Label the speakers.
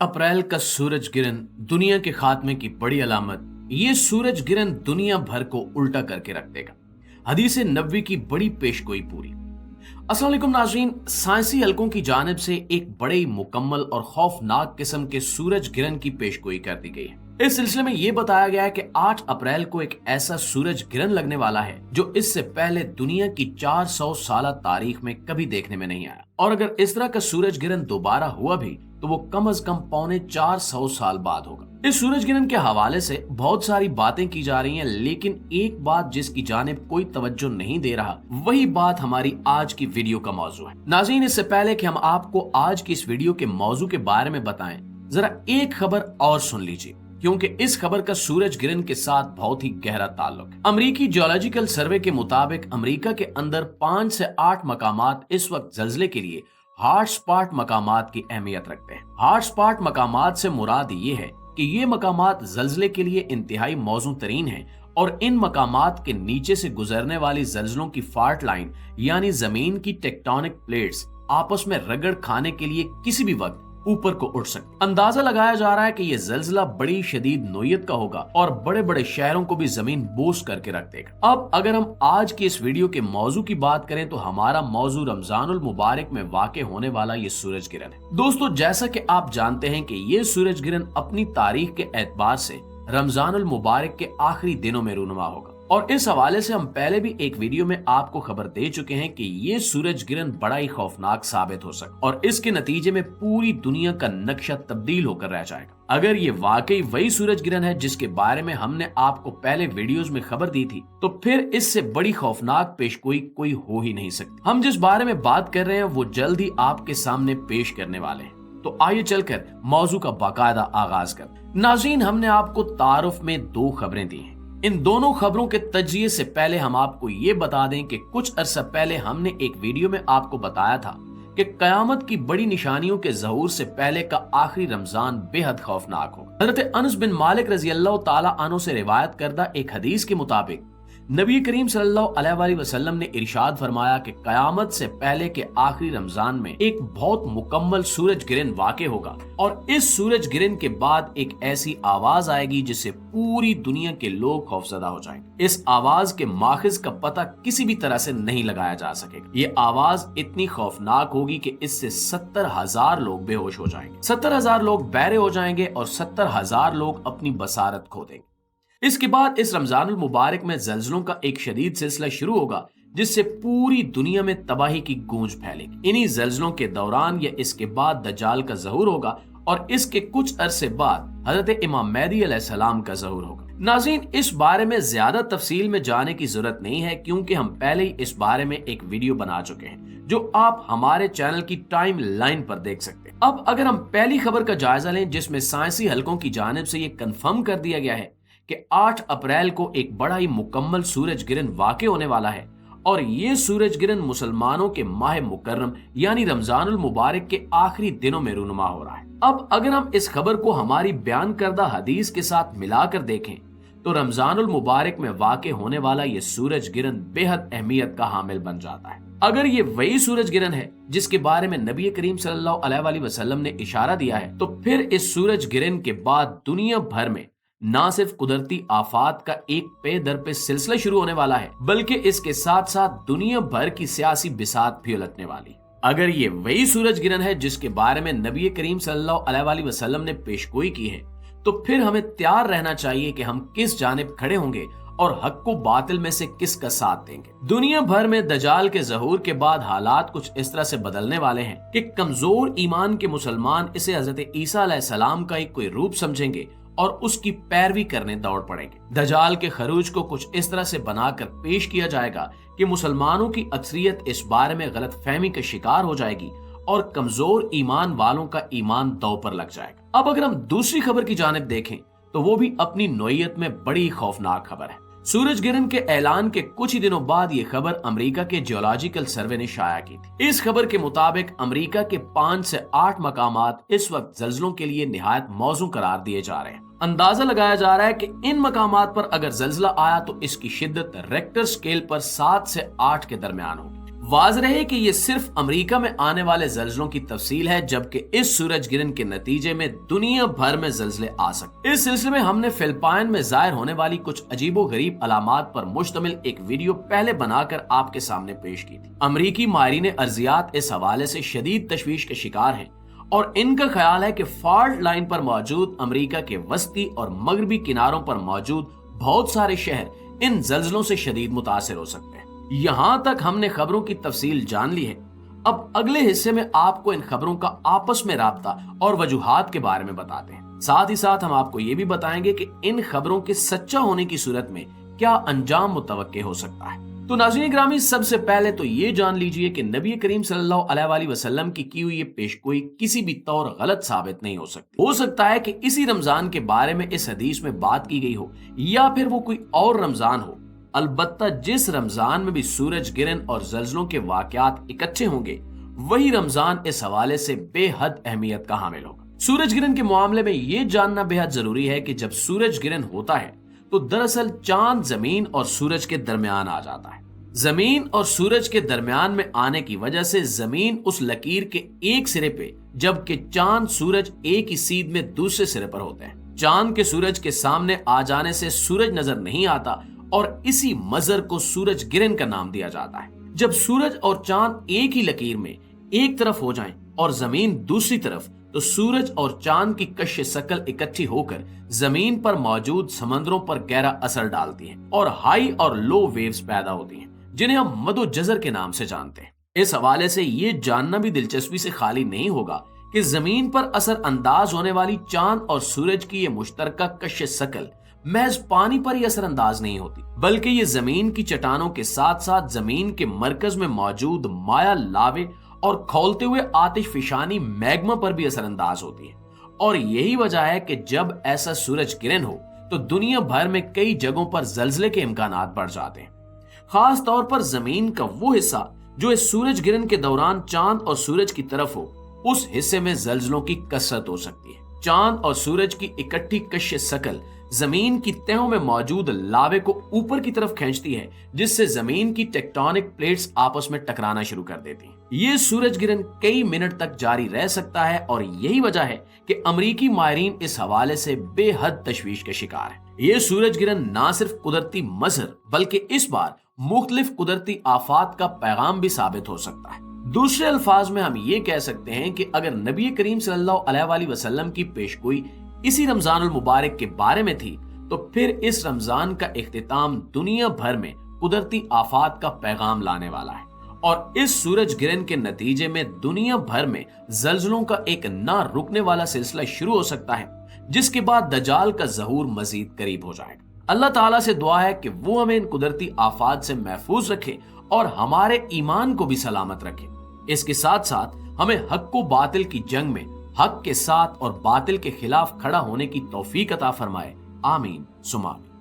Speaker 1: अप्रैल का सूरज गिरन दुनिया के खात्मे की बड़ी अलामत। ये सूरज गिरन दुनिया भर को उल्टा करके रख देगा। हदीस नबवी की बड़ी पेशगोई पूरी। अस्सलाम वालेकुम नाज़रीन, साइंसी हलकों की जानिब से एक बड़े ही मुकम्मल और खौफनाक किस्म के सूरज गिरन की पेशगोई कर दी गई है। इस सिलसिले में यह बताया गया है कि 8 अप्रैल को एक ऐसा सूरज गिरन लगने वाला है जो इससे पहले दुनिया की 400 साल तारीख में कभी देखने में नहीं आया, और अगर इस तरह का सूरज गिरन दोबारा हुआ भी तो वो कम से कम 450 साल बाद होगा। इस सूरज गिरन के हवाले से बहुत सारी बातें की जा रही हैं, लेकिन एक बात जिसकी जानिब कोई तवज्जो नहीं दे रहा, वही बात हमारी आज की वीडियो का मौजू है। नाज़रीन, इससे पहले कि हम आपको आज की इस वीडियो के मौजू के बारे में बताएं, जरा एक खबर और सुन लीजिए, क्योंकि इस खबर का सूरज गिरन के साथ बहुत ही गहरा ताल्लुक है। अमेरिकी जियोलॉजिकल सर्वे के मुताबिक अमेरिका के अंदर 5 से 8 मकामात इस वक्त जल्जले के लिए हॉट स्पॉट मकामात की अहमियत रखते हैं। हॉट स्पॉट मकामात से मुराद ये है कि ये मकामात जल्जले के लिए इंतहाई मौजू तरीन है, और इन मकामात के नीचे से गुजरने वाली जल्जलों की फॉल्ट लाइन यानी जमीन की टेक्टोनिक प्लेट्स आपस में रगड़ खाने के लिए किसी भी वक्त ऊपर को उठ सकती। अंदाजा लगाया जा रहा है कि यह जल्जला बड़ी शदीद नोयत का होगा और बड़े बड़े शहरों को भी जमीन बोस करके रख देगा। अब अगर हम आज की इस वीडियो के मौजू की बात करें तो हमारा मौजू रमजानुल मुबारक में वाक़ होने वाला ये सूरज गिरन है। दोस्तों, जैसा कि आप जानते हैं कि ये सूरज गिरन अपनी तारीख के एतबार से रमजानुल मुबारक के आखिरी दिनों में रूनुमा होगा, और इस हवाले से हम पहले भी एक वीडियो में आपको खबर दे चुके हैं कि ये सूरज गिरन बड़ा ही खौफनाक साबित हो सकता और इसके नतीजे में पूरी दुनिया का नक्शा तब्दील होकर रह जाएगा। अगर ये वाकई वही सूरज गिरन है जिसके बारे में हमने आपको पहले वीडियोस में खबर दी थी, तो फिर इससे बड़ी खौफनाक पेशगोई कोई हो ही नहीं सकती। हम जिस बारे में बात कर रहे हैं वो जल्द ही आपके सामने पेश करने वाले हैं, तो आइए चलकर मौजू का बाकायदा आगाज कर। नाज़रीन, हमने आपको तारुफ में 2 खबरें दी हैं। इन दोनों खबरों के तजिए से पहले हम आपको ये बता दें कि कुछ अरसा पहले हमने एक वीडियो में आपको बताया था कि कयामत की बड़ी निशानियों के ज़हूर से पहले का आखिरी रमजान बेहद खौफनाक होगा। हज़रत अनस बिन मालिक रज़ी अल्लाह ताला अन्हु से रिवायत करदा एक हदीस के मुताबिक नबी करीम सल्लल्लाहु अलैहि वसल्लम ने इरशाद फरमाया कि कयामत से पहले के आखिरी रमजान में एक बहुत मुकम्मल सूरज गिरन वाक़े होगा, और इस सूरज गिरन के बाद एक ऐसी आवाज आएगी जिससे पूरी दुनिया के लोग खौफजदा हो जाएंगे। इस आवाज के माखिज का पता किसी भी तरह से नहीं लगाया जा सकेगा। ये आवाज इतनी खौफनाक होगी कि इससे 70,000 लोग बेहोश हो जाएंगे, 70,000 लोग बहरे हो जाएंगे और 70,000 लोग अपनी बसारत खो देंगे। इसके बाद इस रमजानुल मुबारक में जल्जलों का एक शदीद सिलसिला शुरू होगा जिससे पूरी दुनिया में तबाही की गूंज फैलेगी। इन्हीं जल्जलों के दौरान या इसके बाद दज्जाल का ज़हूर होगा, और इसके कुछ अरसे बाद हजरत इमाम मेहदी अलैहिस्सलाम का ज़हूर होगा। नाज़रीन, इस बारे में ज्यादा तफसील में जाने की जरूरत नहीं है, क्योंकि हम पहले ही इस बारे में एक वीडियो बना चुके हैं जो आप हमारे चैनल की टाइम लाइन पर देख सकते हैं। अब अगर हम पहली खबर का जायजा लें जिसमें साइंसी हलकों की जानिब से ये कन्फर्म कर दिया गया है कि 8 अप्रैल को एक बड़ा ही मुकम्मल सूरज गिरन वाक़े होने वाला है, और ये सूरज गिरन मुसलमानों के माह मुकर्रम यानी रमजानुल मुबारक के आखिरी दिनों में रूनुमा हो रहा है। अब अगर हम इस खबर को हमारी बयान करदा हदीस के साथ मिलाकर देखें तो रमजानुल मुबारक में वाक़े होने वाला ये सूरज गिरन बेहद अहमियत का हामिल बन जाता है। अगर ये वही सूरज गिरन है जिसके बारे में नबी करीम सल्लल्लाहु अलैहि वसल्लम ने इशारा दिया है, तो फिर इस सूरज गिरन के बाद दुनिया भर में ना सिर्फ कुदरती आफात का एक पे दर पे सिलसिला शुरू होने वाला है, बल्कि इसके साथ साथ दुनिया भर की सियासी बिसात भी उलटने वाली। अगर ये वही सूरज गिरन है जिसके बारे में नबी करीम सल्लल्लाहु अलैहि वसल्लम ने पेशगोई की है, तो फिर हमें तैयार रहना चाहिए कि हम किस जानिब खड़े होंगे और हक को बातिल में से किसका साथ देंगे। दुनिया भर में दज्जाल के ज़हूर के बाद हालात कुछ इस तरह से बदलने वाले हैं कि कमजोर ईमान के मुसलमान इसे हजरत ईसा अलैहिस्सलाम का एक कोई रूप समझेंगे और उसकी पैरवी करने दौड़ पड़ेंगे। दज्जाल के खरूज को कुछ इस तरह से बनाकर पेश किया जाएगा कि मुसलमानों की अक्सरियत इस बारे में गलत फहमी का शिकार हो जाएगी और कमजोर ईमान वालों का ईमान दांव पर लग जाएगा। अब अगर हम दूसरी खबर की जानिब देखें तो वो भी अपनी नोयत में बड़ी खौफनाक खबर है। सूरज गिरन के ऐलान के कुछ ही दिनों बाद ये खबर अमेरिका के जियोलॉजिकल सर्वे ने शाया की थी। इस खबर के मुताबिक अमेरिका के 5 से 8 मकामात इस वक्त जल्जलों के लिए निहायत मौजू करार दिए जा रहे हैं। अंदाजा लगाया जा रहा है कि इन मकामात पर अगर जल्जला आया तो इसकी शिद्दत रेक्टर स्केल पर 7 से 8 के दरमियान होगी। واضح رہے کہ یہ صرف امریکہ میں آنے والے زلزلوں کی تفصیل ہے، جبکہ اس سورج گرہن کے نتیجے میں دنیا بھر میں زلزلے آ سکتے۔ اس سلسلے میں ہم نے فلپائن میں ظاہر ہونے والی کچھ عجیب و غریب علامات پر مشتمل ایک ویڈیو پہلے بنا کر آپ کے سامنے پیش کی تھی۔ امریکی ماہرین ارضیات اس حوالے سے شدید تشویش کے شکار ہیں اور ان کا خیال ہے کہ فالٹ لائن پر موجود امریکہ کے وسطی اور مغربی کناروں پر موجود بہت سارے شہر ان زلزلوں سے شدید متاثر ہو سکتے ہیں۔ یہاں تک ہم نے خبروں کی تفصیل جان لی ہے، اب اگلے حصے میں آپ کو ان خبروں کا آپس میں رابطہ اور وجوہات کے بارے میں بتاتے ہیں۔ ساتھ ہی ساتھ ہم آپ کو یہ بھی بتائیں گے کہ ان خبروں کے سچا ہونے کی صورت میں کیا انجام متوقع ہو سکتا ہے۔ تو ناظرین گرامی، سب سے پہلے تو یہ جان لیجئے کہ نبی کریم صلی اللہ علیہ وآلہ وسلم کی ہوئی یہ پیشگوئی کسی بھی طور غلط ثابت نہیں ہو سکتی۔ ہو سکتا ہے کہ اسی رمضان کے بارے میں اس حدیث میں بات کی گئی ہو یا پھر وہ کوئی اور رمضان ہو، البتہ جس رمضان میں بھی سورج گرہن اور زلزلوں کے واقعات اکٹھے ہوں گے وہی رمضان اس حوالے سے بے حد اہمیت کا حامل ہوگا۔ سورج گرہن کے معاملے میں یہ جاننا بے حد ضروری ہے کہ جب سورج گرہن ہوتا ہے تو دراصل چاند زمین اور سورج کے درمیان آ جاتا ہے۔ زمین اور سورج کے درمیان میں آنے کی وجہ سے زمین اس لکیر کے ایک سرے پہ، جبکہ چاند سورج ایک ہی سیدھ میں دوسرے سرے پر ہوتے ہیں۔ چاند کے سورج کے سامنے آ جانے سے سورج نظر نہیں آتا اور اسی منظر کو سورج گرہن کا نام دیا جاتا ہے۔ جب سورج اور چاند ایک ہی لکیر میں ایک طرف ہو جائیں اور زمین دوسری طرف، تو سورج اور چاند کی کش شکل اکٹھی ہو کر زمین پر موجود سمندروں پر گہرا اثر ڈالتی ہیں اور ہائی اور لو ویوز پیدا ہوتی ہیں، جنہیں ہم مد و جزر کے نام سے جانتے ہیں۔ اس حوالے سے یہ جاننا بھی دلچسپی سے خالی نہیں ہوگا کہ زمین پر اثر انداز ہونے والی چاند اور سورج کی یہ مشترکہ کش شکل محض پانی پر ہی اثر انداز نہیں ہوتی، بلکہ یہ زمین کی چٹانوں کے ساتھ ساتھ زمین کے مرکز میں موجود مائع لاوے اور کھولتے ہوئے آتش فشانی میگما پر بھی اثر انداز ہوتی ہے۔ اور یہی وجہ ہے کہ جب ایسا سورج گرہن ہو تو دنیا بھر میں کئی جگہوں پر زلزلے کے امکانات بڑھ جاتے ہیں، خاص طور پر زمین کا وہ حصہ جو اس سورج گرہن کے دوران چاند اور سورج کی طرف ہو، اس حصے میں زلزلوں کی کثرت ہو سکتی ہے۔ چاند اور سورج کی اکٹھی کش شکل زمین کی تہوں میں موجود لاوے کو اوپر کی طرف کھینچتی ہے، جس سے زمین کی ٹیکٹونک پلیٹس آپس میں ٹکرانا شروع کر دیتی ہیں۔ یہ سورج گرہن کئی منٹ تک جاری رہ سکتا ہے اور یہی وجہ ہے کہ امریکی ماہرین اس حوالے سے بے حد تشویش کے شکار ہیں۔ یہ سورج گرہن نہ صرف قدرتی مظہر بلکہ اس بار مختلف قدرتی آفات کا پیغام بھی ثابت ہو سکتا ہے۔ دوسرے الفاظ میں ہم یہ کہہ سکتے ہیں کہ اگر نبی کریم صلی اللہ علیہ وآلہ وسلم کی پیشگوئی اسی رمضان المبارک کے بارے میں تھی، تو پھر اس رمضان کا اختتام دنیا بھر میں قدرتی آفات کا پیغام لانے والا ہے اور اس سورج گرہن کے نتیجے میں دنیا بھر میں زلزلوں کا ایک نہ رکنے والا سلسلہ شروع ہو سکتا ہے، جس کے بعد دجال کا ظہور مزید قریب ہو جائے گا۔ اللہ تعالیٰ سے دعا ہے کہ وہ ہمیں ان قدرتی آفات سے محفوظ رکھے اور ہمارے ایمان کو بھی سلامت رکھے۔ اس کے ساتھ ساتھ ہمیں حق و باطل کی جنگ میں حق کے ساتھ اور باطل کے خلاف کھڑا ہونے کی توفیق عطا فرمائے۔ آمین ثم آمین۔